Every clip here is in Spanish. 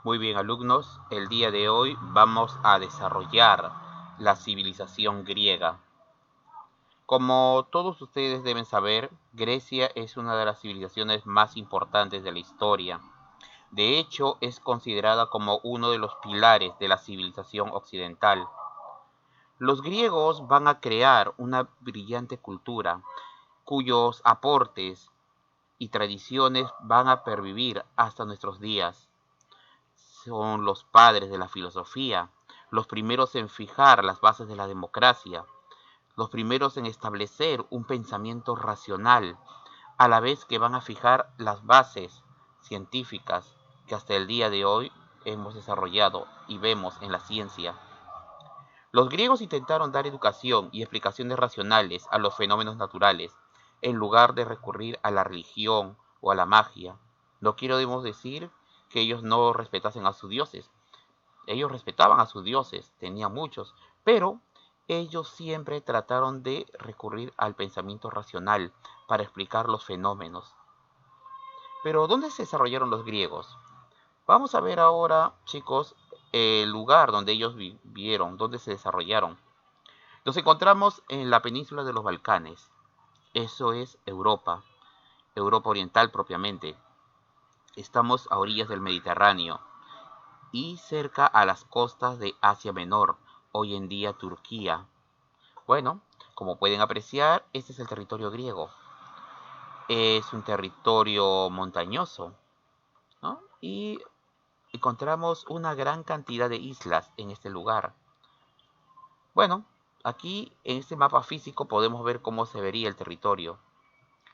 Muy bien, alumnos, el día de hoy vamos a desarrollar la civilización griega. Como todos ustedes deben saber, Grecia es una de las civilizaciones más importantes de la historia. De hecho, es considerada como uno de los pilares de la civilización occidental. Los griegos van a crear una brillante cultura, cuyos aportes y tradiciones van a pervivir hasta nuestros días. Son los padres de la filosofía, los primeros en fijar las bases de la democracia, los primeros en establecer un pensamiento racional, a la vez que van a fijar las bases científicas que hasta el día de hoy hemos desarrollado y vemos en la ciencia. Los griegos intentaron dar educación y explicaciones racionales a los fenómenos naturales, en lugar de recurrir a la religión o a la magia. No quiero decir que ellos no respetasen a sus dioses. Ellos respetaban a sus dioses, tenían muchos, pero ellos siempre trataron de recurrir al pensamiento racional para explicar los fenómenos. Pero ¿dónde se desarrollaron los griegos? Vamos a ver ahora, chicos, el lugar donde ellos vivieron, donde se desarrollaron. Nos encontramos en la península de los Balcanes. Eso es Europa, Europa Oriental propiamente. Estamos a orillas del Mediterráneo y cerca a las costas de Asia Menor, hoy en día Turquía. Bueno, como pueden apreciar, este es el territorio griego. Es un territorio montañoso, ¿no? Y encontramos una gran cantidad de islas en este lugar. Bueno, aquí en este mapa físico podemos ver cómo se vería el territorio.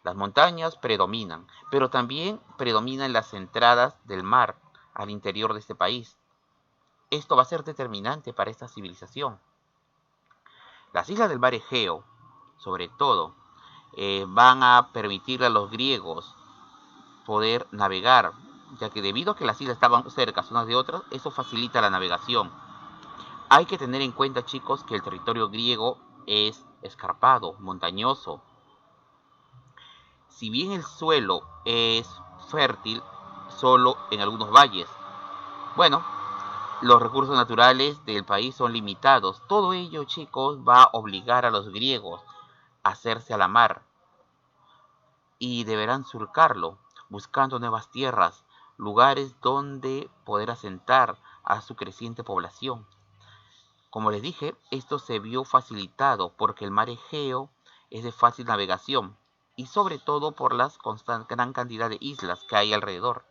Las montañas predominan, pero también predominan las entradas del mar al interior de este país. Esto va a ser determinante para esta civilización. Las islas del mar Egeo, sobre todo, van a permitirle a los griegos poder navegar, ya que debido a que las islas estaban cerca unas de otras, eso facilita la navegación. Hay que tener en cuenta, chicos, que el territorio griego es escarpado, montañoso. Si bien el suelo es fértil, solo en algunos valles. Bueno, los recursos naturales del país son limitados. Todo ello, chicos, va a obligar a los griegos a hacerse a la mar y deberán surcarlo, buscando nuevas tierras, lugares donde poder asentar a su creciente población. Como les dije, esto se vio facilitado porque el mar Egeo es de fácil navegación y sobre todo por la gran cantidad de islas que hay alrededor.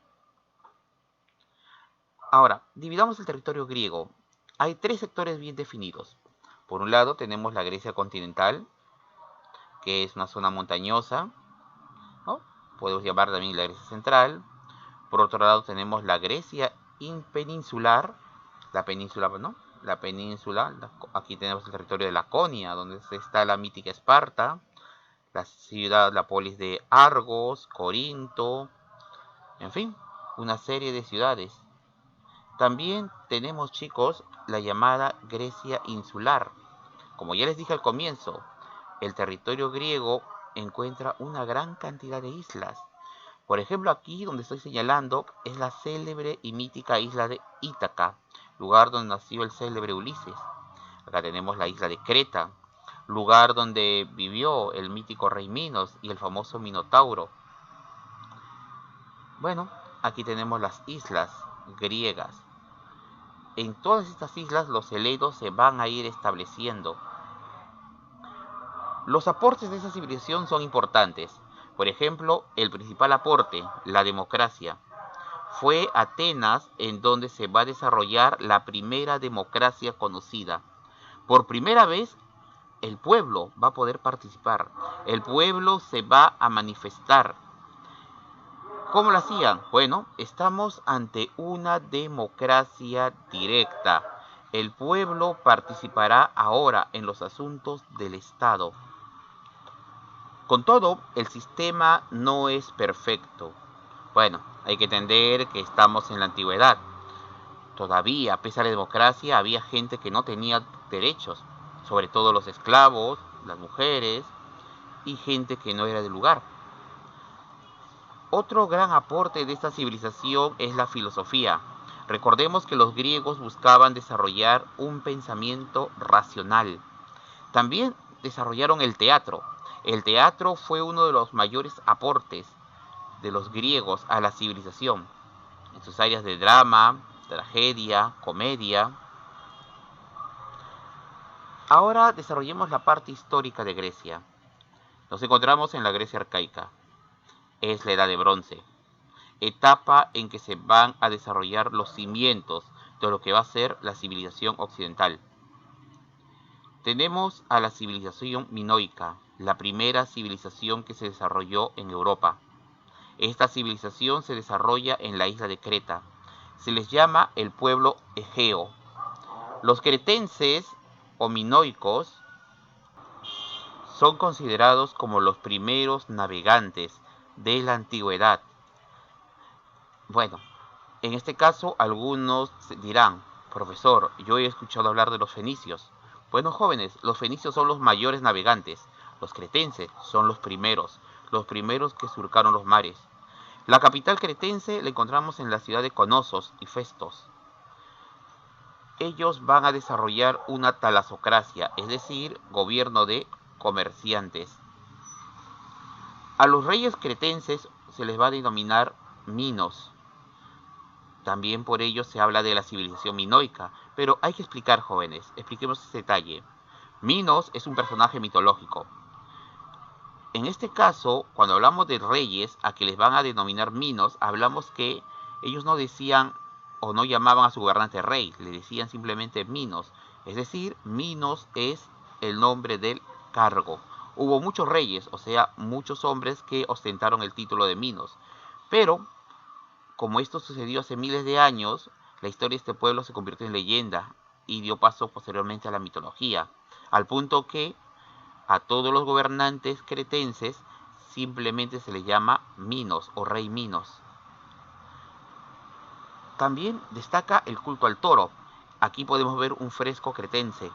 Ahora, dividamos el territorio griego. Hay tres sectores bien definidos. Por un lado tenemos la Grecia continental, que es una zona montañosa, ¿no? Podemos llamar también la Grecia central. Por otro lado tenemos la Grecia peninsular, la península, ¿no? La península, aquí tenemos el territorio de Laconia, donde está la mítica Esparta, la ciudad, la polis de Argos, Corinto, en fin, una serie de ciudades. También tenemos, chicos, la llamada Grecia insular. Como ya les dije al comienzo, el territorio griego encuentra una gran cantidad de islas. Por ejemplo, aquí donde estoy señalando es la célebre y mítica isla de Ítaca, lugar donde nació el célebre Ulises. Acá tenemos la isla de Creta, lugar donde vivió el mítico rey Minos y el famoso Minotauro. Bueno, aquí tenemos las islas griegas. En todas estas islas los helenos se van a ir estableciendo. Los aportes de esa civilización son importantes. Por ejemplo, el principal aporte, la democracia. Fue Atenas en donde se va a desarrollar la primera democracia conocida. Por primera vez, el pueblo va a poder participar. El pueblo se va a manifestar. ¿Cómo lo hacían? Bueno, estamos ante una democracia directa. El pueblo participará ahora en los asuntos del Estado. Con todo, el sistema no es perfecto. Bueno, hay que entender que estamos en la antigüedad. Todavía, pese a la democracia, había gente que no tenía derechos, sobre todo los esclavos, las mujeres y gente que no era del lugar. Otro gran aporte de esta civilización es la filosofía. Recordemos que los griegos buscaban desarrollar un pensamiento racional. También desarrollaron el teatro. El teatro fue uno de los mayores aportes de los griegos a la civilización, en sus áreas de drama, tragedia, comedia. Ahora desarrollemos la parte histórica de Grecia. Nos encontramos en la Grecia arcaica. Es la Edad de Bronce, etapa en que se van a desarrollar los cimientos de lo que va a ser la civilización occidental. Tenemos a la civilización minoica, la primera civilización que se desarrolló en Europa. Esta civilización se desarrolla en la isla de Creta. Se les llama el pueblo egeo. Los cretenses o minoicos son considerados como los primeros navegantes de la antigüedad. Bueno, en este caso algunos dirán, profesor, yo he escuchado hablar de los fenicios. Bueno, jóvenes, los fenicios son los mayores navegantes. Los cretenses son los primeros que surcaron los mares. La capital cretense la encontramos en la ciudad de Conosos y Festos. Ellos van a desarrollar una talasocracia, es decir, gobierno de comerciantes. A los reyes cretenses se les va a denominar minos. También por ello se habla de la civilización minoica, pero hay que explicar, jóvenes, expliquemos ese detalle. Minos es un personaje mitológico. En este caso, cuando hablamos de reyes a que les van a denominar minos, hablamos que ellos no decían o no llamaban a su gobernante rey, le decían simplemente minos. Es decir, minos es el nombre del cargo. Hubo muchos reyes, o sea, muchos hombres que ostentaron el título de minos. Pero, como esto sucedió hace miles de años, la historia de este pueblo se convirtió en leyenda y dio paso posteriormente a la mitología, al punto que a todos los gobernantes cretenses simplemente se les llama Minos o Rey Minos. También destaca el culto al toro. Aquí podemos ver un fresco cretense.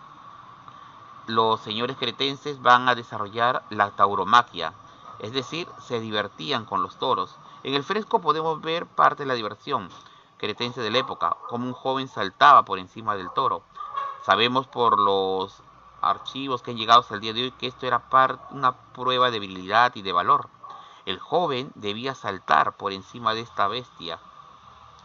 Los señores cretenses van a desarrollar la tauromaquia, es decir, se divertían con los toros. En el fresco podemos ver parte de la diversión cretense de la época, como un joven saltaba por encima del toro. Sabemos por los archivos que han llegado hasta el día de hoy que esto era una prueba de virilidad y de valor. El joven debía saltar por encima de esta bestia,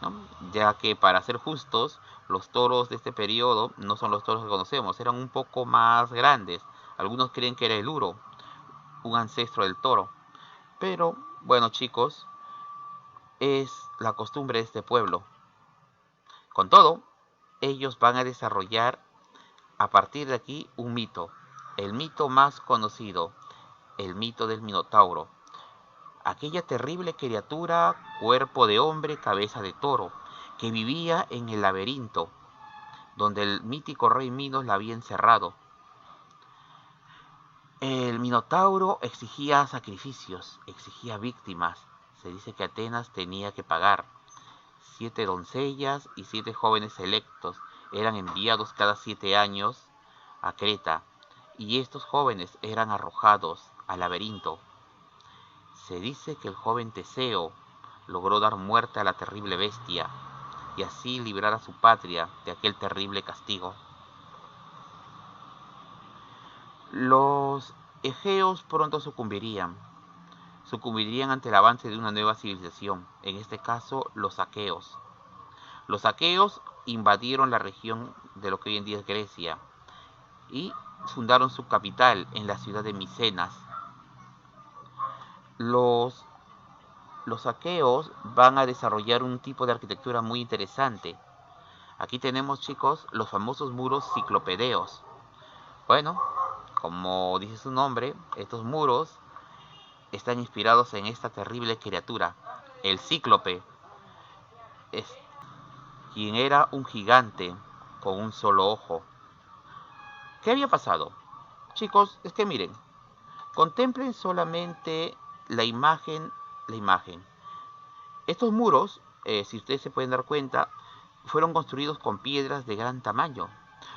¿no? Ya que, para ser justos, los toros de este periodo no son los toros que conocemos, eran un poco más grandes. Algunos creen que era el uro, un ancestro del toro. Pero, bueno, chicos, es la costumbre de este pueblo. Con todo, ellos van a desarrollar a partir de aquí un mito, el mito más conocido, el mito del Minotauro, aquella terrible criatura, cuerpo de hombre, cabeza de toro, que vivía en el laberinto, donde el mítico rey Minos la había encerrado. El Minotauro exigía sacrificios, exigía víctimas. Se dice que Atenas tenía que pagar. 7 doncellas y 7 jóvenes electos eran enviados cada 7 años a Creta, y estos jóvenes eran arrojados al laberinto. Se dice que el joven Teseo logró dar muerte a la terrible bestia y así librar a su patria de aquel terrible castigo. Los egeos pronto sucumbirían ante el avance de una nueva civilización, en este caso los aqueos. Los aqueos invadieron la región de lo que hoy en día es Grecia y fundaron su capital en la ciudad de Micenas. Los aqueos van a desarrollar un tipo de arquitectura muy interesante. Aquí tenemos, chicos, los famosos muros ciclopedeos. Bueno, como dice su nombre, estos muros están inspirados en esta terrible criatura, el cíclope, quien era un gigante con un solo ojo. ¿Qué había pasado? Chicos, es que miren, contemplen solamente la imagen. Estos muros, si ustedes se pueden dar cuenta, fueron construidos con piedras de gran tamaño.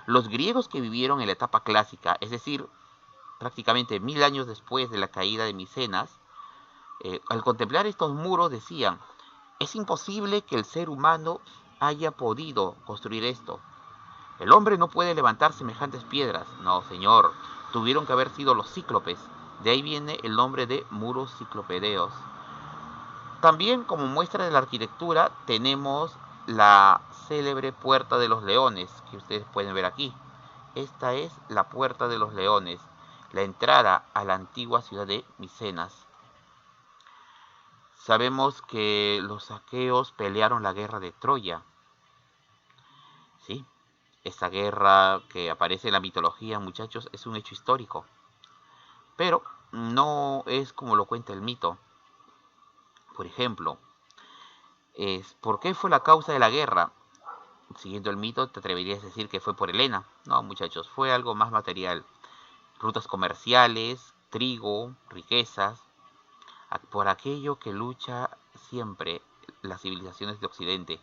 Los griegos que vivieron en la etapa clásica, es decir, prácticamente 1000 años después de la caída de Micenas, al contemplar estos muros decían, es imposible que el ser humano haya podido construir esto. El hombre no puede levantar semejantes piedras. No, señor, tuvieron que haber sido los cíclopes. De ahí viene el nombre de muros ciclopedeos. También, como muestra de la arquitectura, tenemos la célebre Puerta de los Leones, que ustedes pueden ver aquí. Esta es la Puerta de los Leones, la entrada a la antigua ciudad de Micenas. Sabemos que los aqueos pelearon la guerra de Troya. Sí, esta guerra que aparece en la mitología, muchachos, es un hecho histórico. Pero no es como lo cuenta el mito. Por ejemplo, ¿por qué fue la causa de la guerra? Siguiendo el mito, te atreverías a decir que fue por Helena. No, muchachos, fue algo más material. Rutas comerciales, trigo, riquezas, por aquello que lucha siempre las civilizaciones de Occidente.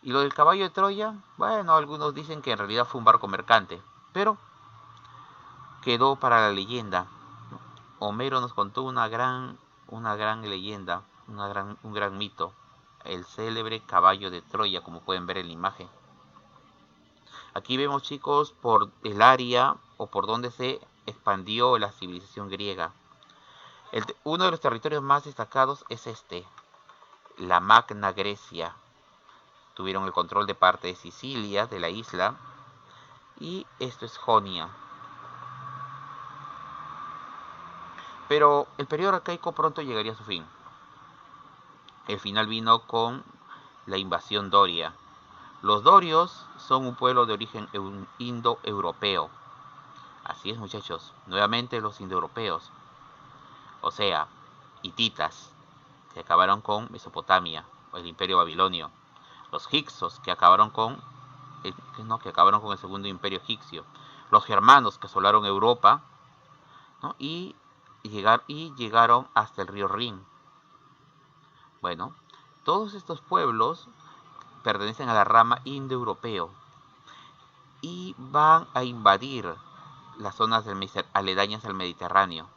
Y lo del caballo de Troya, bueno, algunos dicen que en realidad fue un barco mercante, pero quedó para la leyenda. Homero nos contó una gran leyenda, un gran mito, el célebre caballo de Troya, como pueden ver en la imagen. Aquí vemos, chicos, por el área o por donde se expandió la civilización griega. Uno de los territorios más destacados es la Magna Grecia. Tuvieron el control de parte de Sicilia, de la isla, y esto es Jonia. Pero el periodo arcaico pronto llegaría a su fin. El final vino con la invasión doria. Los dorios son un pueblo de origen indoeuropeo. Así es, muchachos, nuevamente los indoeuropeos. O sea, hititas, que acabaron con Mesopotamia, o el imperio babilonio. Los hicsos, que acabaron con el segundo imperio egipcio. Los germanos, que asolaron Europa, ¿no? y llegaron hasta el río Rin. Bueno, todos estos pueblos pertenecen a la rama indoeuropeo y van a invadir las zonas aledañas al Mediterráneo.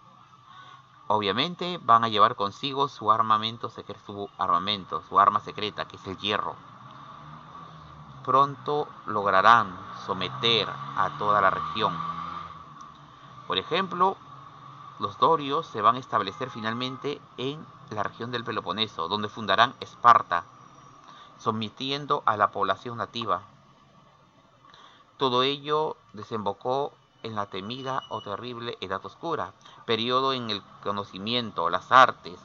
Obviamente van a llevar consigo su arma secreta, que es el hierro. Pronto lograrán someter a toda la región. Por ejemplo, los dorios se van a establecer finalmente en la región del Peloponeso, donde fundarán Esparta, sometiendo a la población nativa. Todo ello desembocó en la temida o terrible Edad Oscura, periodo en el conocimiento, las artes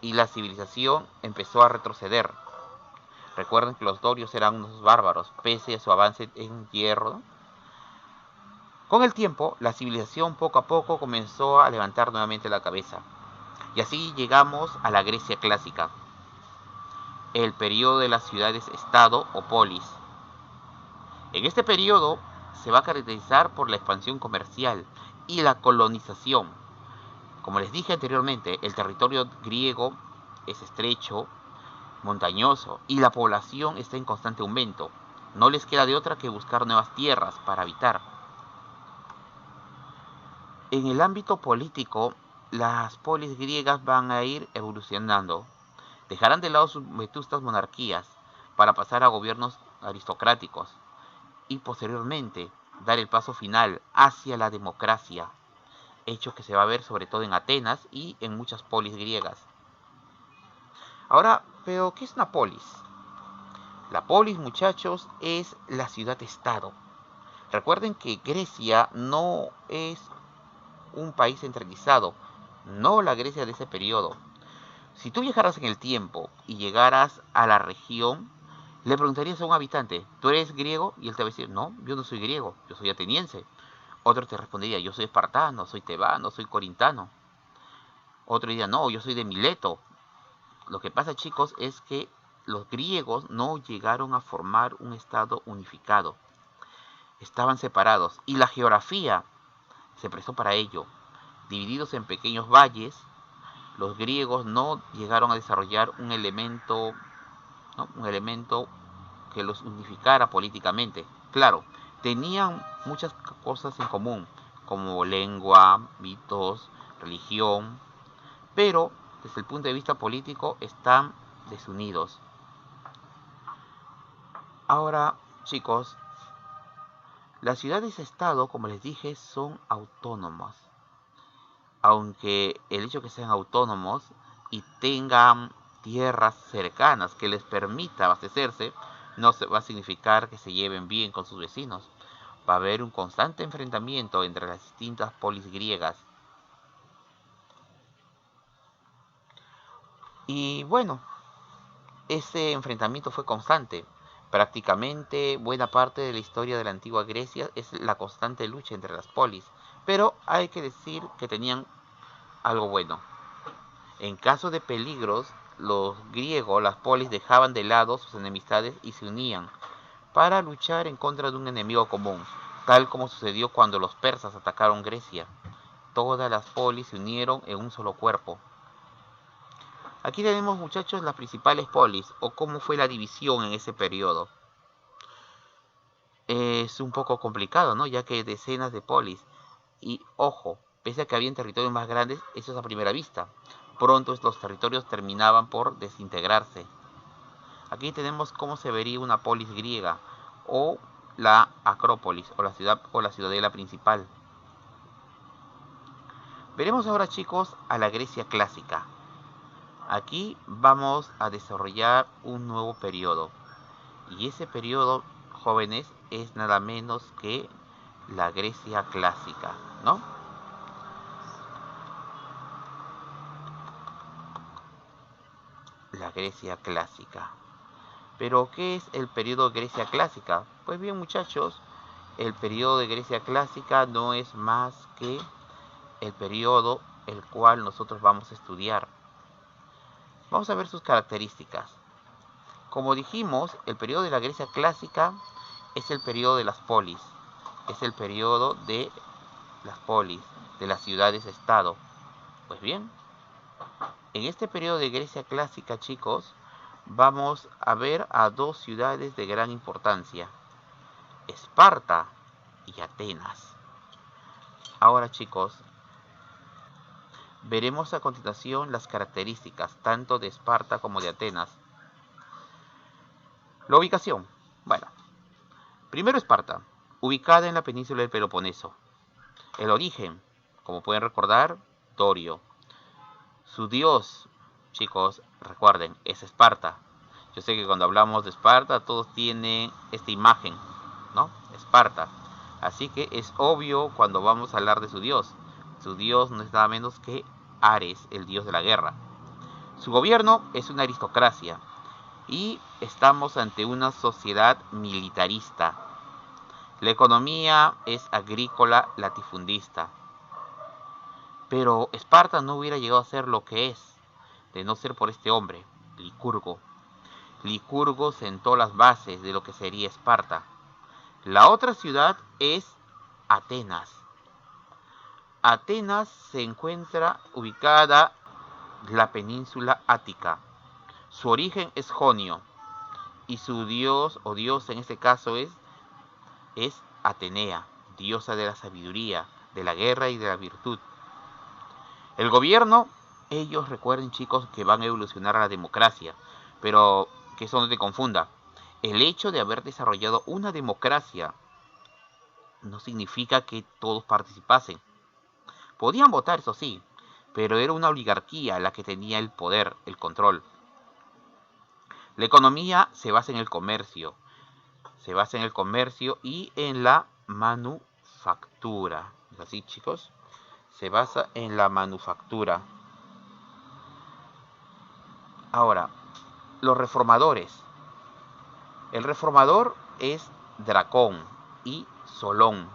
y la civilización empezó a retroceder. Recuerden que los dorios eran unos bárbaros, pese a su avance en hierro, ¿no? Con el tiempo, la civilización poco a poco comenzó a levantar nuevamente la cabeza. Y así llegamos a la Grecia clásica, el periodo de las ciudades-estado o polis. En este periodo se va a caracterizar por la expansión comercial y la colonización. Como les dije anteriormente, el territorio griego es estrecho, montañoso y la población está en constante aumento. No les queda de otra que buscar nuevas tierras para habitar. En el ámbito político, las polis griegas van a ir evolucionando. Dejarán de lado sus vetustas monarquías para pasar a gobiernos aristocráticos y posteriormente dar el paso final hacia la democracia, hecho que se va a ver sobre todo en Atenas y en muchas polis griegas. Ahora, ¿pero qué es una polis? La polis, muchachos, es la ciudad-estado. Recuerden que Grecia no es un país centralizado, no la Grecia de ese periodo. Si tú viajaras en el tiempo y llegaras a la región, le preguntarías a un habitante, ¿tú eres griego? Y él te va a decir, no, yo no soy griego, yo soy ateniense. Otro te respondería, yo soy espartano, soy tebano, soy corintano. Otro diría, no, yo soy de Mileto. Lo que pasa, chicos, es que los griegos no llegaron a formar un estado unificado. Estaban separados y la geografía se prestó para ello. Divididos en pequeños valles, los griegos no llegaron a desarrollar un elemento que los unificara políticamente. Claro, tenían muchas cosas en común, como lengua, mitos, religión, pero desde el punto de vista político están desunidos. Ahora, chicos, las ciudades-estado, como les dije, son autónomas. Aunque el hecho de que sean autónomos y tengan tierras cercanas que les permita abastecerse, no se va a significar que se lleven bien con sus vecinos. Va a haber un constante enfrentamiento entre las distintas polis griegas. Y bueno, ese enfrentamiento fue constante. Prácticamente buena parte de la historia de la antigua Grecia es la constante lucha entre las polis. Pero hay que decir que tenían algo bueno. En caso de peligros, los griegos, las polis, dejaban de lado sus enemistades y se unían para luchar en contra de un enemigo común, tal como sucedió cuando los persas atacaron Grecia. Todas las polis se unieron en un solo cuerpo. Aquí tenemos, muchachos, las principales polis, o cómo fue la división en ese periodo. Es un poco complicado, ¿no? Ya que hay decenas de polis. Y ojo, pese a que habían territorios más grandes, eso es a primera vista. Pronto estos territorios terminaban por desintegrarse. Aquí tenemos cómo se vería una polis griega, o la Acrópolis, o la ciudad o la ciudadela principal. Veremos ahora, chicos, a la Grecia clásica. Aquí vamos a desarrollar un nuevo periodo. Y ese periodo, jóvenes, es nada menos que la Grecia clásica, ¿no? La Grecia clásica. Pero, ¿qué es el periodo de Grecia clásica? Pues bien, muchachos, el periodo de Grecia clásica no es más que el periodo el cual nosotros vamos a estudiar. Vamos a ver sus características. Como dijimos, el periodo de la Grecia clásica es el periodo de las polis. Es el periodo de las polis, de las ciudades-estado. Pues bien, en este periodo de Grecia clásica, chicos, vamos a ver a dos ciudades de gran importancia: Esparta y Atenas. Ahora, chicos, veremos a continuación las características tanto de Esparta como de Atenas. La ubicación. Bueno, primero Esparta, ubicada en la península del Peloponeso. El origen, como pueden recordar, Dorio. Su dios, chicos, recuerden, es Esparta. Yo sé que cuando hablamos de Esparta todos tienen esta imagen, ¿no? Esparta. Así que es obvio cuando vamos a hablar de su dios. Su dios no es nada menos que Ares, el dios de la guerra. Su gobierno es una aristocracia y estamos ante una sociedad militarista. La economía es agrícola latifundista. Pero Esparta no hubiera llegado a ser lo que es, de no ser por este hombre, Licurgo. Licurgo sentó las bases de lo que sería Esparta. La otra ciudad es Atenas. Atenas se encuentra ubicada en la península ática. Su origen es jonio y su dios o diosa en este caso es Atenea, diosa de la sabiduría, de la guerra y de la virtud. El gobierno, ellos recuerden, chicos, que van a evolucionar a la democracia, pero que eso no te confunda. El hecho de haber desarrollado una democracia no significa que todos participasen. Podían votar, eso sí, pero era una oligarquía la que tenía el poder, el control. La economía se basa en el comercio, y en la manufactura. ¿Es así, chicos? Se basa en la manufactura. Ahora, los reformadores. El reformador es Dracón y Solón.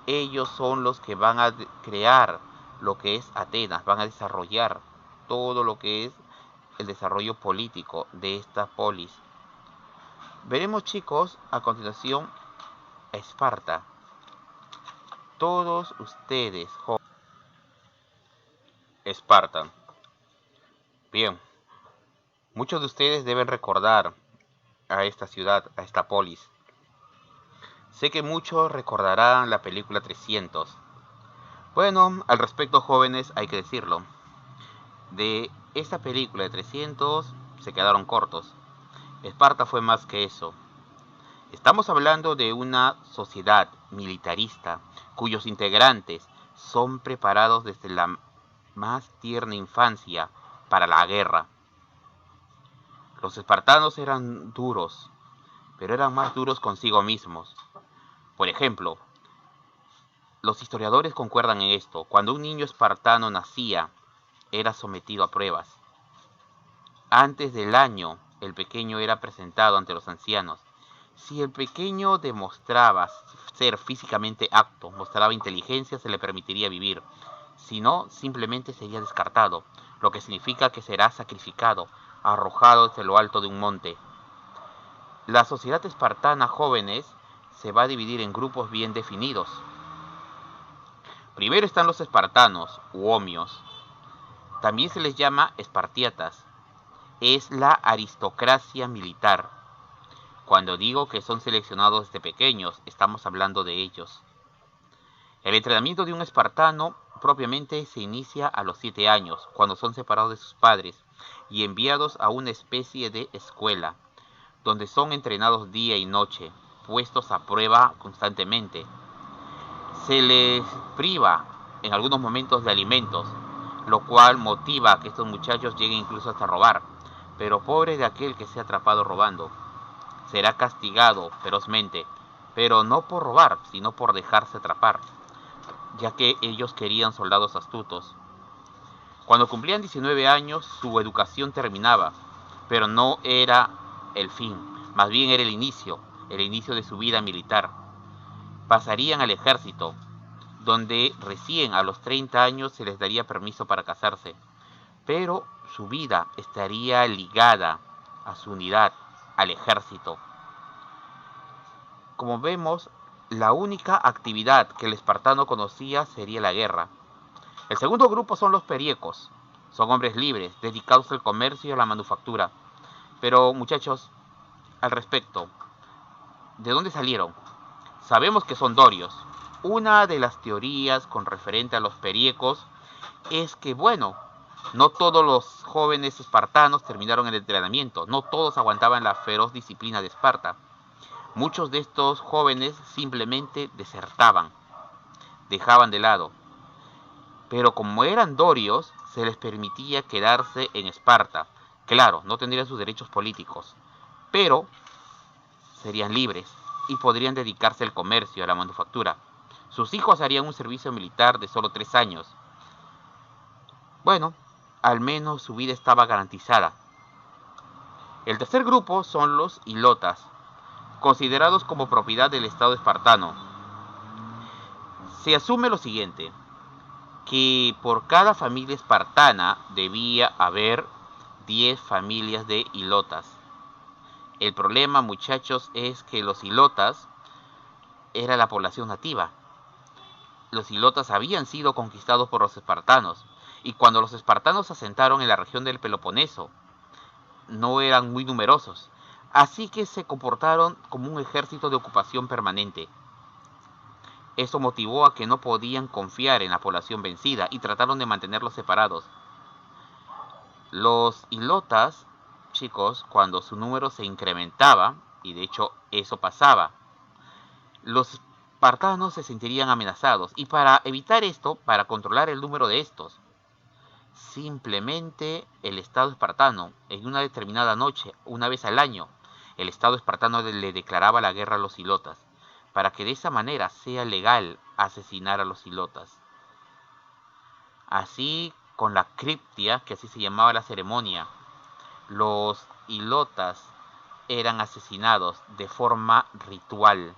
Ellos son los que van a crear lo que es Atenas, van a desarrollar todo lo que es el desarrollo político de esta polis. Veremos, chicos, a continuación Esparta. Todos ustedes, Esparta. Bien, muchos de ustedes deben recordar a esta ciudad, a esta polis. Sé que muchos recordarán la película 300. Bueno, al respecto, jóvenes, hay que decirlo. De esta película de 300 se quedaron cortos. Esparta fue más que eso. Estamos hablando de una sociedad militarista cuyos integrantes son preparados desde la más tierna infancia para la guerra. Los espartanos eran duros, pero eran más duros consigo mismos. Por ejemplo, los historiadores concuerdan en esto. Cuando un niño espartano nacía, era sometido a pruebas. Antes del año, el pequeño era presentado ante los ancianos. Si el pequeño demostraba ser físicamente apto, mostraba inteligencia, se le permitiría vivir. Si no, simplemente sería descartado, lo que significa que será sacrificado, arrojado desde lo alto de un monte. La sociedad espartana jóvenes se va a dividir en grupos bien definidos. Primero están los espartanos, u homios. También se les llama espartiatas. Es la aristocracia militar. Cuando digo que son seleccionados desde pequeños, estamos hablando de ellos. El entrenamiento de un espartano propiamente se inicia a los 7 años, cuando son separados de sus padres y enviados a una especie de escuela, donde son entrenados día y noche, puestos a prueba constantemente. Se les priva en algunos momentos de alimentos, lo cual motiva a que estos muchachos lleguen incluso hasta robar. Pero pobre de aquel que sea atrapado robando. Será castigado ferozmente, pero no por robar, sino por dejarse atrapar, ya que ellos querían soldados astutos. Cuando cumplían 19 años, su educación terminaba, pero no era el fin, más bien era el inicio de su vida militar. Pasarían al ejército, donde recién a los 30 años se les daría permiso para casarse, pero su vida estaría ligada a su unidad, al ejército. Como vemos, la única actividad que el espartano conocía sería la guerra. El segundo grupo son los periecos. Son hombres libres, dedicados al comercio y a la manufactura. Pero muchachos, al respecto, ¿de dónde salieron? Sabemos que son dorios. Una de las teorías con referente a los periecos es que, bueno, no todos los jóvenes espartanos terminaron el entrenamiento, no todos aguantaban la feroz disciplina de Esparta. Muchos de estos jóvenes simplemente desertaban, dejaban de lado. Pero como eran dorios, se les permitía quedarse en Esparta. Claro, no tendrían sus derechos políticos, pero serían libres y podrían dedicarse al comercio, a la manufactura. Sus hijos harían un servicio militar de solo 3 años. Bueno, al menos su vida estaba garantizada. El tercer grupo son los hilotas, considerados como propiedad del Estado espartano. Se asume lo siguiente, que por cada familia espartana debía haber 10 familias de hilotas. El problema, muchachos, es que los hilotas era la población nativa. Los hilotas habían sido conquistados por los espartanos, y cuando los espartanos se asentaron en la región del Peloponeso, no eran muy numerosos, así que se comportaron como un ejército de ocupación permanente. Eso motivó a que no podían confiar en la población vencida y trataron de mantenerlos separados. Los hilotas, chicos, cuando su número se incrementaba, y de hecho eso pasaba, los espartanos se sentirían amenazados, y para evitar esto, para controlar el número de estos, simplemente el Estado espartano, en una determinada noche, una vez al año, el Estado espartano le declaraba la guerra a los hilotas, para que de esa manera sea legal asesinar a los hilotas. Así, con la criptia, que así se llamaba la ceremonia, los hilotas eran asesinados de forma ritual,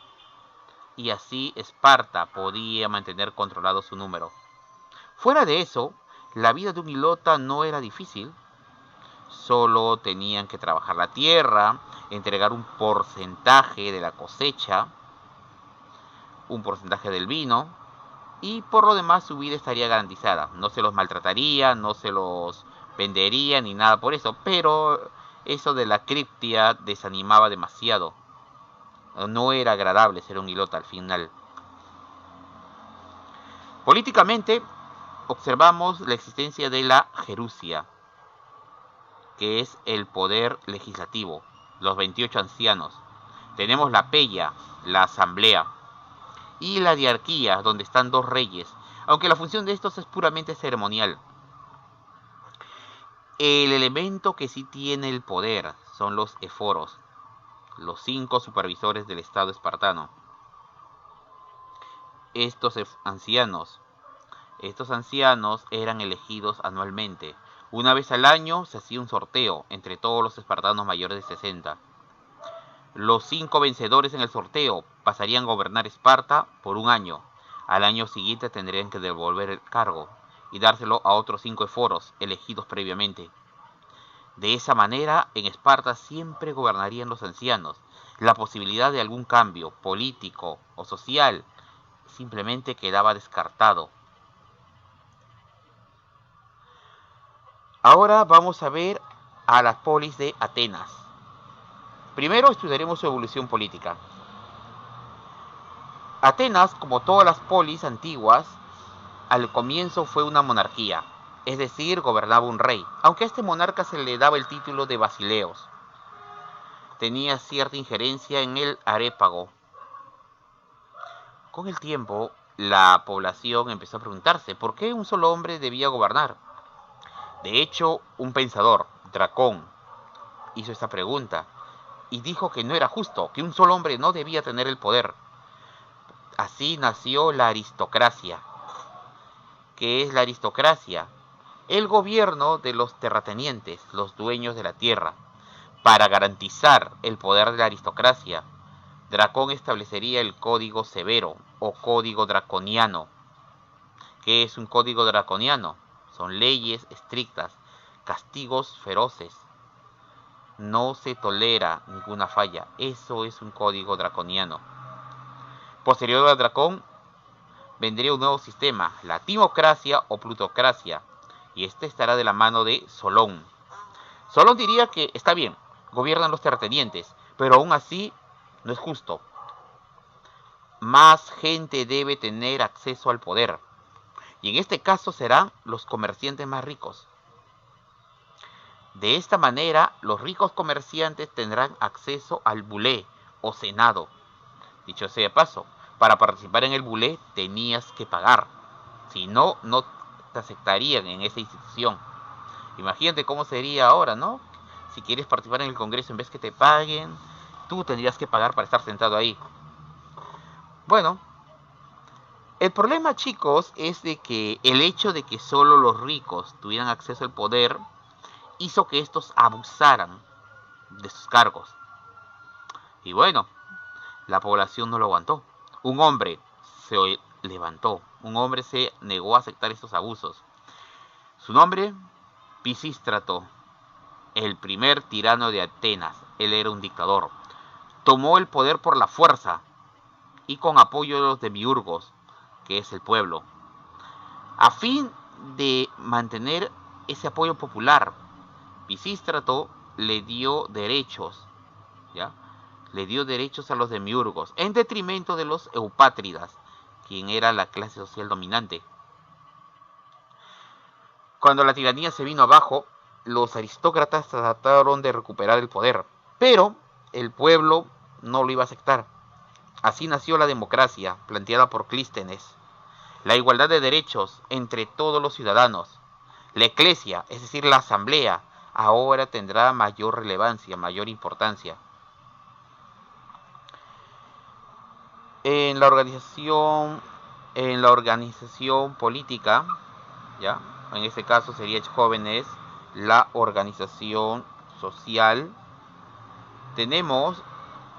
y así Esparta podía mantener controlado su número. Fuera de eso, la vida de un hilota no era difícil. Solo tenían que trabajar la tierra, entregar un porcentaje de la cosecha, un porcentaje del vino, y por lo demás su vida estaría garantizada. No se los maltrataría, no se los vendería ni nada por eso, pero eso de la criptia desanimaba demasiado. No era agradable ser un hilota al final. Políticamente, observamos la existencia de la gerusia, que es el poder legislativo, los 28 ancianos. Tenemos la peya, la asamblea, y la diarquía, donde están dos reyes, aunque la función de estos es puramente ceremonial. El elemento que sí tiene el poder son los eforos, los 5 supervisores del Estado espartano. Estos ancianos eran elegidos anualmente. Una vez al año se hacía un sorteo entre todos los espartanos mayores de 60. Los 5 vencedores en el sorteo pasarían a gobernar Esparta por un año. Al año siguiente tendrían que devolver el cargo y dárselo a otros 5 eforos elegidos previamente. De esa manera, en Esparta siempre gobernarían los ancianos. La posibilidad de algún cambio político o social simplemente quedaba descartado. Ahora vamos a ver a las polis de Atenas. Primero estudiaremos su evolución política. Atenas, como todas las polis antiguas, al comienzo fue una monarquía, es decir, gobernaba un rey, aunque a este monarca se le daba el título de Basileos. Tenía cierta injerencia en el Arépago. Con el tiempo, la población empezó a preguntarse por qué un solo hombre debía gobernar. De hecho, un pensador, Dracón, hizo esta pregunta y dijo que no era justo, que un solo hombre no debía tener el poder. Así nació la aristocracia. ¿Qué es la aristocracia? El gobierno de los terratenientes, los dueños de la tierra. Para garantizar el poder de la aristocracia, Dracón establecería el Código Severo o Código Draconiano. ¿Qué es un código draconiano? Son leyes estrictas, castigos feroces. No se tolera ninguna falla. Eso es un código draconiano. Posterior a Dracón vendría un nuevo sistema, la timocracia o plutocracia, y este estará de la mano de Solón. Solón diría que está bien, gobiernan los terratenientes, pero aún así no es justo. Más gente debe tener acceso al poder, y en este caso serán los comerciantes más ricos. De esta manera, los ricos comerciantes tendrán acceso al bulé o senado. Dicho sea de paso, para participar en el bulé tenías que pagar. Si no, no te aceptarían en esa institución. Imagínate cómo sería ahora, ¿no? Si quieres participar en el Congreso, en vez que te paguen, tú tendrías que pagar para estar sentado ahí. Bueno, el problema, chicos, es de que el hecho de que solo los ricos tuvieran acceso al poder hizo que estos abusaran de sus cargos. Y bueno, la población no lo aguantó. Un hombre se levantó, un hombre se negó a aceptar estos abusos. Su nombre, Pisístrato, el primer tirano de Atenas. Él era un dictador. Tomó el poder por la fuerza y con apoyo de los demiurgos, que es el pueblo. A fin de mantener ese apoyo popular, Pisístrato le dio derechos, ¿ya? Le dio derechos a los demiurgos, en detrimento de los eupátridas, quien era la clase social dominante. Cuando la tiranía se vino abajo, los aristócratas trataron de recuperar el poder, pero el pueblo no lo iba a aceptar. Así nació la democracia, planteada por Clístenes, la igualdad de derechos entre todos los ciudadanos. La eclesia, es decir, la asamblea, ahora tendrá mayor relevancia, mayor importancia. En la organización política, ¿ya? En este caso sería jóvenes, la organización social, tenemos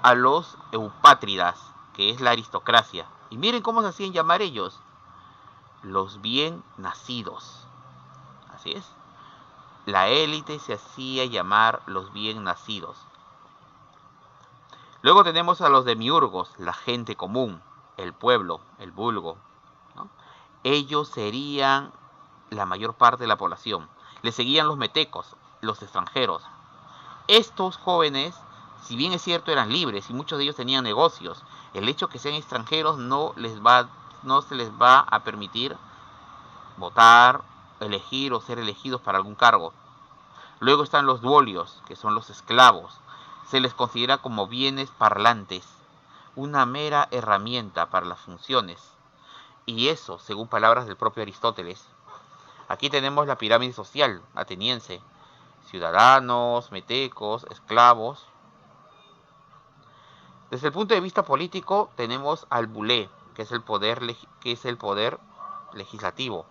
a los eupátridas, que es la aristocracia. Y miren cómo se hacían llamar ellos, los bien nacidos. Así es. La élite se hacía llamar los bien nacidos. Luego tenemos a los demiurgos, la gente común, el pueblo, el vulgo, ¿no? Ellos serían la mayor parte de la población. Le seguían los metecos, los extranjeros. Estos jóvenes, si bien es cierto, eran libres y muchos de ellos tenían negocios, el hecho de que sean extranjeros no se les va a permitir votar, elegir o ser elegidos para algún cargo. Luego están los duolios, que son los esclavos. se les considera como bienes parlantes, una mera herramienta para las funciones. Y eso, según palabras del propio Aristóteles. Aquí tenemos la pirámide social ateniense: ciudadanos, metecos, esclavos. Desde el punto de vista político tenemos al bulé, que es el poder legislativo,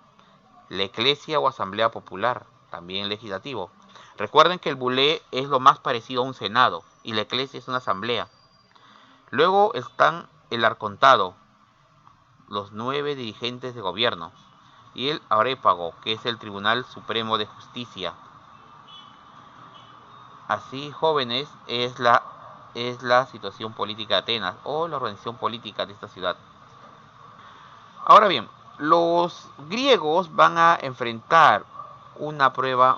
la eclesia o asamblea popular, también legislativo. Recuerden que el bulé es lo más parecido a un senado y la eclesia es una asamblea. Luego están el arcontado, los 9 dirigentes de gobierno, y el arépago, que es el Tribunal Supremo de Justicia. Así, jóvenes, es la situación política de Atenas, o la organización política de esta ciudad. Ahora bien, los griegos van a enfrentar una prueba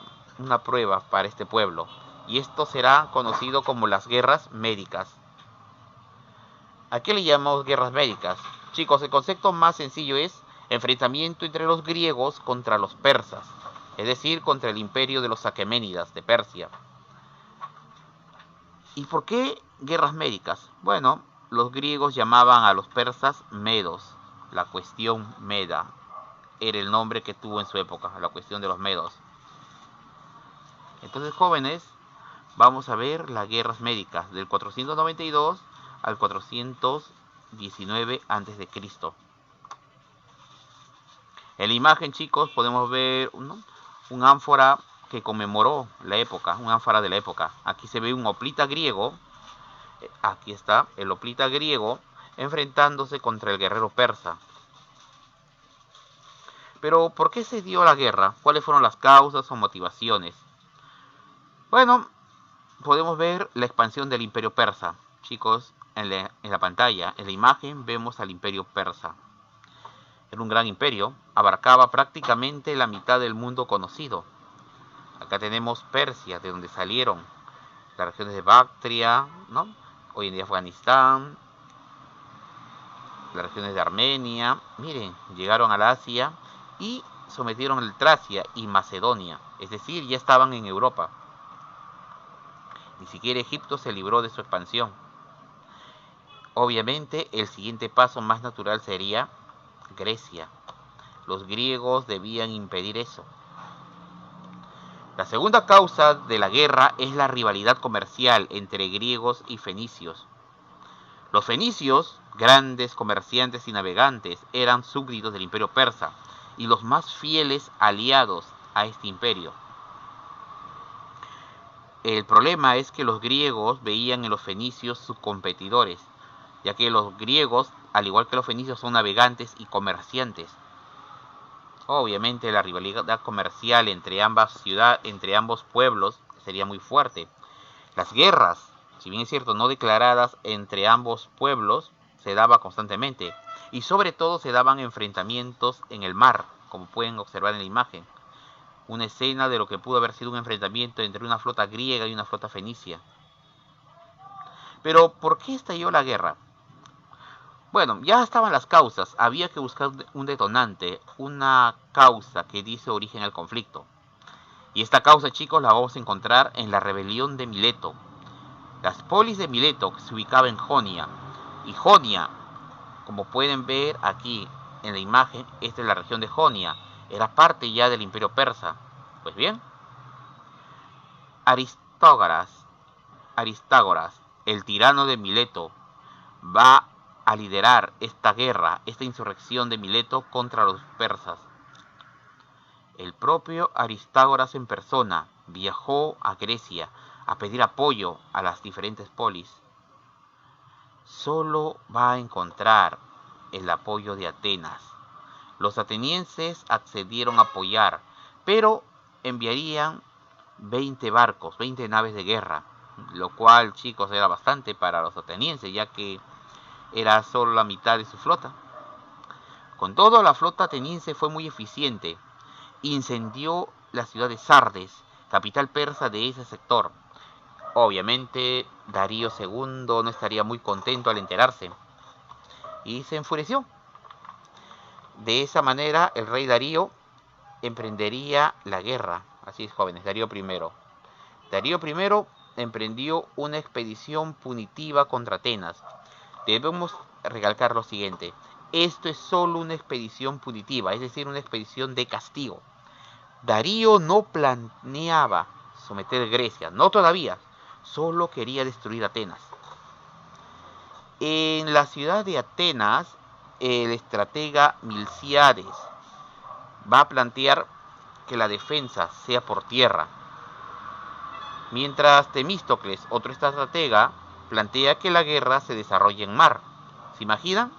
para este pueblo, y esto será conocido como las guerras médicas. ¿A qué le llamamos guerras médicas? Chicos, el concepto más sencillo es enfrentamiento entre los griegos contra los persas, es decir, contra el imperio de los aqueménidas de Persia. ¿Y por qué guerras médicas? Bueno, los griegos llamaban a los persas medos. La cuestión meda era el nombre que tuvo en su época, la cuestión de los medos. Entonces, jóvenes, vamos a ver las guerras médicas del 492 al 419 a.C. En la imagen, chicos, podemos ver un ánfora que conmemoró la época, un ánfora de la época. Aquí se ve un hoplita griego, aquí está el hoplita griego enfrentándose contra el guerrero persa. Pero, ¿por qué se dio la guerra? ¿Cuáles fueron las causas o motivaciones? Bueno, podemos ver la expansión del imperio persa. Chicos, en la pantalla, en la imagen, vemos al imperio persa. Era un gran imperio, abarcaba prácticamente la mitad del mundo conocido. Acá tenemos Persia, de donde salieron las regiones de Bactria, ¿no? Hoy en día Afganistán, las regiones de Armenia. Miren, llegaron a la Asia y sometieron el Tracia y Macedonia, es decir, ya estaban en Europa. Ni siquiera Egipto se libró de su expansión. Obviamente, el siguiente paso más natural sería Grecia. Los griegos debían impedir eso. La segunda causa de la guerra es la rivalidad comercial entre griegos y fenicios. Los fenicios, grandes comerciantes y navegantes, eran súbditos del imperio persa y los más fieles aliados a este imperio. El problema es que los griegos veían en los fenicios sus competidores, ya que los griegos, al igual que los fenicios, son navegantes y comerciantes. Obviamente la rivalidad comercial entre ambos pueblos sería muy fuerte. Las guerras, si bien es cierto no declaradas entre ambos pueblos, se daba constantemente, y sobre todo se daban enfrentamientos en el mar, como pueden observar en la imagen. Una escena de lo que pudo haber sido un enfrentamiento entre una flota griega y una flota fenicia. Pero, ¿por qué estalló la guerra? Bueno, ya estaban las causas, había que buscar un detonante, una causa que diese origen al conflicto. Y esta causa, chicos, la vamos a encontrar en la rebelión de Mileto. Las polis de Mileto se ubicaba en Jonia, y Jonia, como pueden ver aquí en la imagen, esta es la región de Jonia, era parte ya del imperio persa. Pues bien, Aristágoras, el tirano de Mileto, va a liderar esta guerra, esta insurrección de Mileto contra los persas. El propio Aristágoras en persona viajó a Grecia a pedir apoyo a las diferentes polis. Solo va a encontrar el apoyo de Atenas. Los atenienses accedieron a apoyar, pero enviarían 20 barcos, 20 naves de guerra, lo cual, chicos, era bastante para los atenienses, ya que era solo la mitad de su flota. Con todo, la flota ateniense fue muy eficiente. Incendió la ciudad de Sardes, capital persa de ese sector. Obviamente, Darío II no estaría muy contento al enterarse y se enfureció. De esa manera, el rey Darío emprendería la guerra. Así es, jóvenes, Darío I. Darío I emprendió una expedición punitiva contra Atenas. Debemos recalcar lo siguiente: esto es solo una expedición punitiva, es decir, una expedición de castigo. Darío no planeaba someter Grecia, no todavía, solo quería destruir Atenas. En la ciudad de Atenas, el estratega Milcíades va a plantear que la defensa sea por tierra, mientras Temístocles, otro estratega, plantea que la guerra se desarrolle en mar. ¿Se imaginan?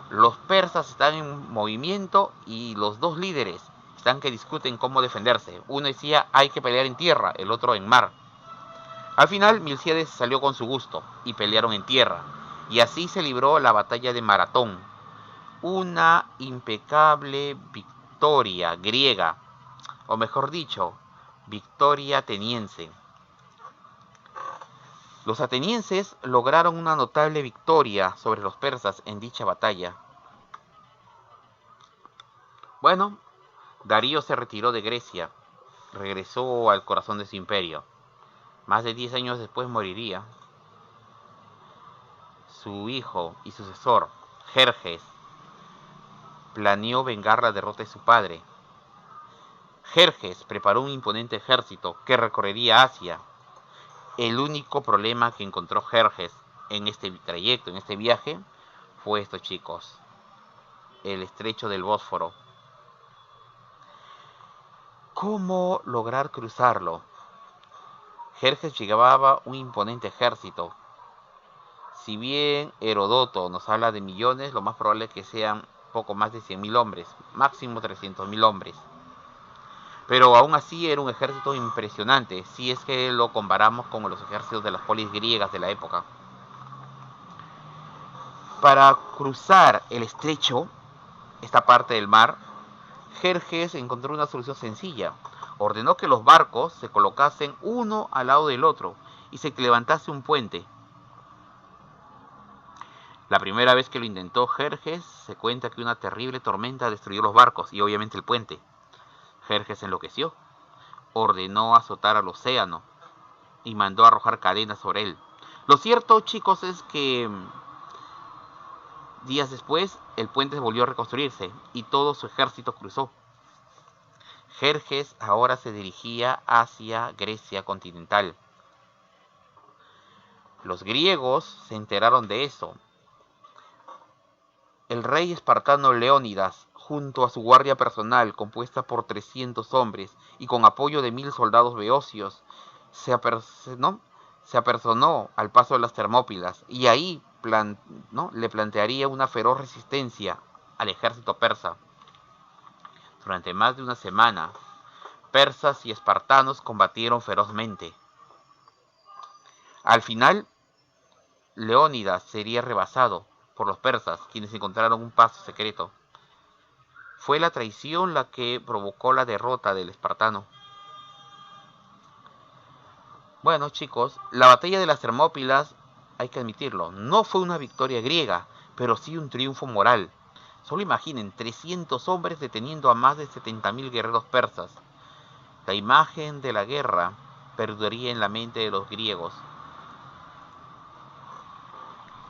Los persas están en movimiento y los dos líderes están que discuten cómo defenderse. Uno decía hay que pelear en tierra, el otro en mar. Al final Milcíades salió con su gusto y pelearon en tierra, y así se libró la batalla de Maratón, una impecable victoria griega, o mejor dicho, victoria ateniense. Los atenienses lograron una notable victoria sobre los persas en dicha batalla. Bueno, Darío se retiró de Grecia, regresó al corazón de su imperio. Más de 10 años después moriría. Su hijo y sucesor, Jerjes, planeó vengar la derrota de su padre. Jerjes preparó un imponente ejército que recorrería Asia. El único problema que encontró Jerjes en este trayecto, en este viaje, fue esto, chicos: el estrecho del Bósforo. ¿Cómo lograr cruzarlo? Jerjes llevaba un imponente ejército. Si bien Herodoto nos habla de millones, lo más probable es que sean poco más de 100.000 hombres, máximo 300.000 hombres. Pero aún así era un ejército impresionante, si es que lo comparamos con los ejércitos de las polis griegas de la época. Para cruzar el estrecho, esta parte del mar, Jerjes encontró una solución sencilla. Ordenó que los barcos se colocasen uno al lado del otro y se levantase un puente. La primera vez que lo intentó Jerjes, se cuenta que una terrible tormenta destruyó los barcos y obviamente el puente. Jerjes enloqueció, ordenó azotar al océano y mandó arrojar cadenas sobre él. Lo cierto, chicos, es que días después el puente volvió a reconstruirse y todo su ejército cruzó. Jerjes ahora se dirigía hacia Grecia continental. Los griegos se enteraron de eso. El rey espartano Leónidas, junto a su guardia personal, compuesta por 300 hombres y con apoyo de 1000 soldados beocios, se apersonó al paso de las Termópilas y ahí le plantearía una feroz resistencia al ejército persa. Durante más de una semana, persas y espartanos combatieron ferozmente. Al final, Leónidas sería rebasado por los persas, quienes encontraron un paso secreto. Fue la traición la que provocó la derrota del espartano. Bueno, chicos, la batalla de las Termópilas, hay que admitirlo, no fue una victoria griega, pero sí un triunfo moral. Solo imaginen, 300 hombres deteniendo a más de 70.000 guerreros persas. La imagen de la guerra perduraría en la mente de los griegos.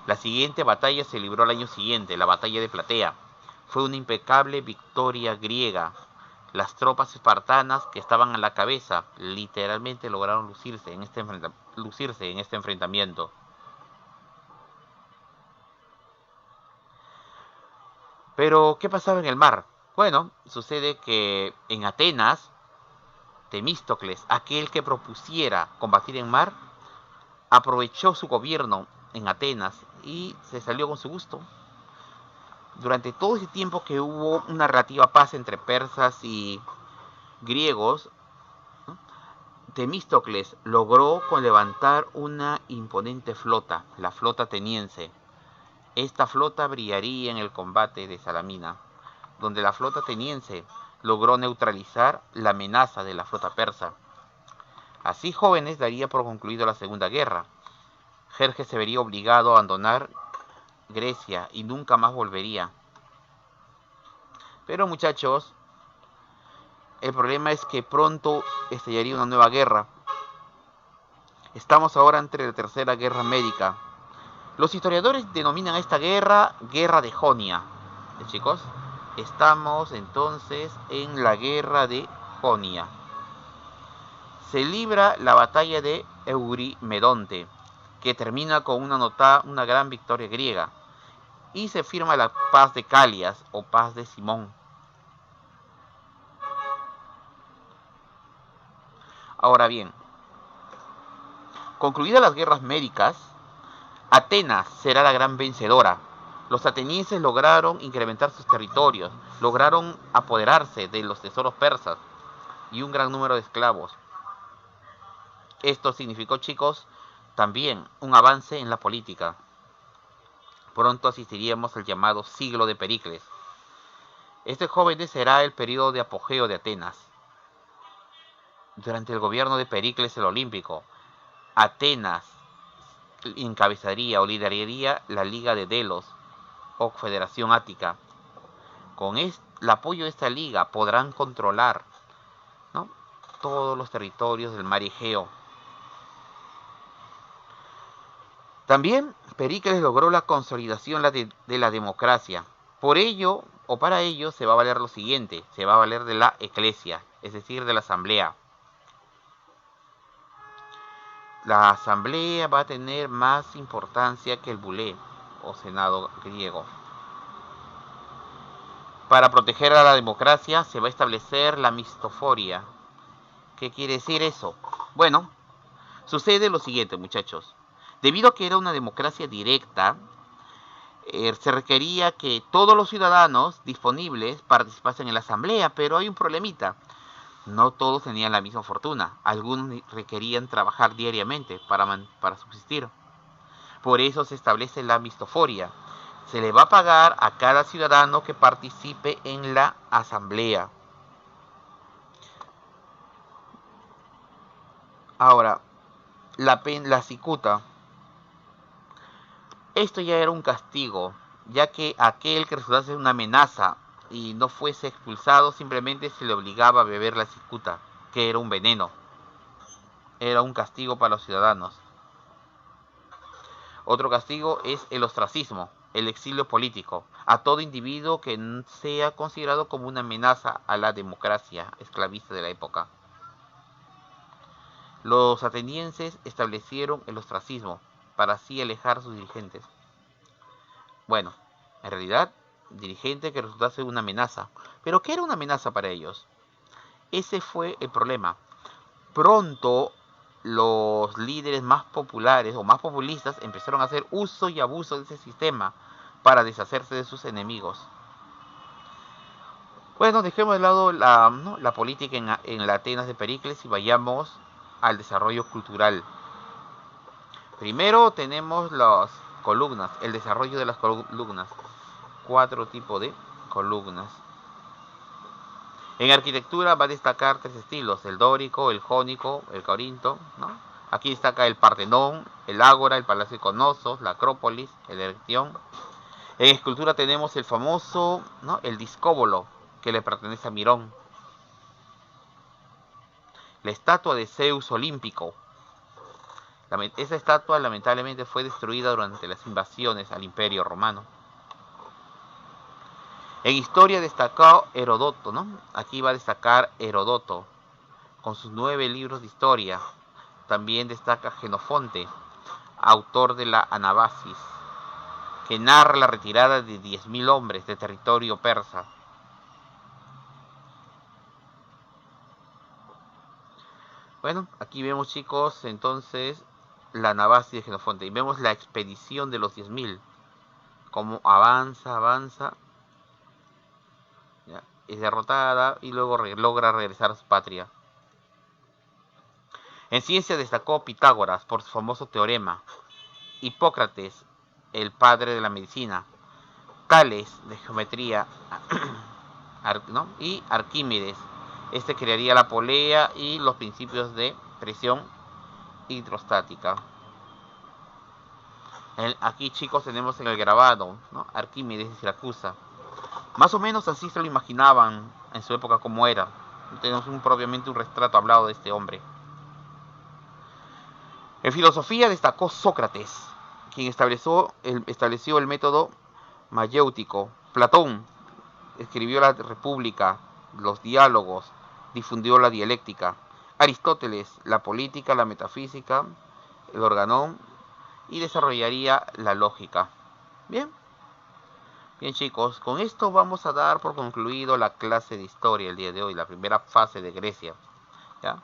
La siguiente batalla se libró al año siguiente, la batalla de Platea. Fue una impecable victoria griega. Las tropas espartanas, que estaban a la cabeza, literalmente lograron lucirse en este enfrentamiento. Pero, ¿qué pasaba en el mar? Bueno, sucede que en Atenas, Temístocles, aquel que propusiera combatir en mar, aprovechó su gobierno en Atenas y se salió con su gusto. Durante todo ese tiempo que hubo una relativa paz entre persas y griegos, Temístocles logró levantar una imponente flota, la flota ateniense. Esta flota brillaría en el combate de Salamina, donde la flota ateniense logró neutralizar la amenaza de la flota persa. Así, jóvenes, daría por concluido la Segunda Guerra. Jerjes se vería obligado a abandonar Grecia y nunca más volvería. Pero, muchachos, el problema es que pronto estallaría una nueva guerra. Estamos ahora entre la Tercera Guerra Médica. Los historiadores denominan a esta guerra Guerra de Jonia. Chicos, estamos entonces en la Guerra de Jonia. Se libra la batalla de Eurimedonte, que termina con una gran victoria griega, y se firma la paz de Calias o paz de Simón. Ahora bien, concluidas las guerras médicas, Atenas será la gran vencedora. Los atenienses lograron incrementar sus territorios, lograron apoderarse de los tesoros persas y un gran número de esclavos. Esto significó, chicos, también un avance en la política. Pronto asistiríamos al llamado siglo de Pericles. Este joven será el periodo de apogeo de Atenas. Durante el gobierno de Pericles el Olímpico, Atenas encabezaría o lideraría la Liga de Delos o Federación Ática. Con el apoyo de esta liga podrán controlar, ¿no?, todos los territorios del mar Egeo. También Pericles logró la consolidación de la democracia. Por ello, o para ello, se va a valer lo siguiente: se va a valer de la eclesia, es decir, de la asamblea. La asamblea va a tener más importancia que el bulé o senado griego. Para proteger a la democracia se va a establecer la mistoforia. ¿Qué quiere decir eso? Bueno, sucede lo siguiente, muchachos. Debido a que era una democracia directa, se requería que todos los ciudadanos disponibles participasen en la asamblea, pero hay un problemita. No todos tenían la misma fortuna. Algunos requerían trabajar diariamente para subsistir. Por eso se establece la mistoforia. Se le va a pagar a cada ciudadano que participe en la asamblea. Ahora, la cicuta. Esto ya era un castigo, ya que aquel que resultase una amenaza y no fuese expulsado, simplemente se le obligaba a beber la cicuta, que era un veneno. Era un castigo para los ciudadanos. Otro castigo es el ostracismo, el exilio político, a todo individuo que sea considerado como una amenaza a la democracia esclavista de la época. Los atenienses establecieron el ostracismo para así alejar a sus dirigentes. Bueno, en realidad, dirigente que resultase una amenaza. ¿Pero qué era una amenaza para ellos? Ese fue el problema. Pronto los líderes más populares o más populistas empezaron a hacer uso y abuso de ese sistema para deshacerse de sus enemigos. Bueno, dejemos de lado la política en la Atenas de Pericles y vayamos al desarrollo cultural. Primero tenemos las columnas, el desarrollo de las columnas. 4 tipos de columnas. En arquitectura va a destacar 3 estilos: el dórico, el jónico, el corinto, ¿no? Aquí destaca el Partenón, el Ágora, el Palacio de Conosos, la Acrópolis, el Erección. En escultura tenemos el famoso, ¿no?, el discóbolo, que le pertenece a Mirón. La estatua de Zeus olímpico. Esa estatua lamentablemente fue destruida durante las invasiones al Imperio Romano. En historia destacó Heródoto, ¿no? Aquí va a destacar Heródoto con sus 9 libros de historia. También destaca Genofonte, autor de la Anabasis, que narra la retirada de 10.000 hombres de territorio persa. Bueno, aquí vemos, chicos, entonces la Anabasis de Genofonte y vemos la expedición de los 10.000, cómo avanza, ¿ya?, es derrotada y luego logra regresar a su patria. En ciencia destacó Pitágoras por su famoso teorema, Hipócrates, el padre de la medicina, Tales de geometría, ¿no?, y Arquímedes. Este crearía la polea y los principios de presión hidrostática. Aquí, chicos, tenemos en el grabado, ¿no?, Arquímedes de Siracusa. Más o menos así se lo imaginaban en su época como era. Tenemos propiamente un retrato hablado de este hombre. En filosofía destacó Sócrates, quien estableció el método mayéutico. Platón escribió la República, los diálogos, difundió la dialéctica. Aristóteles, la política, la metafísica, el organón y desarrollaría la lógica. Bien, bien chicos, con esto vamos a dar por concluido la clase de historia el día de hoy, la primera fase de Grecia. ¿Ya?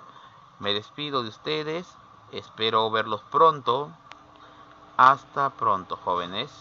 Me despido de ustedes, espero verlos pronto. Hasta pronto, jóvenes.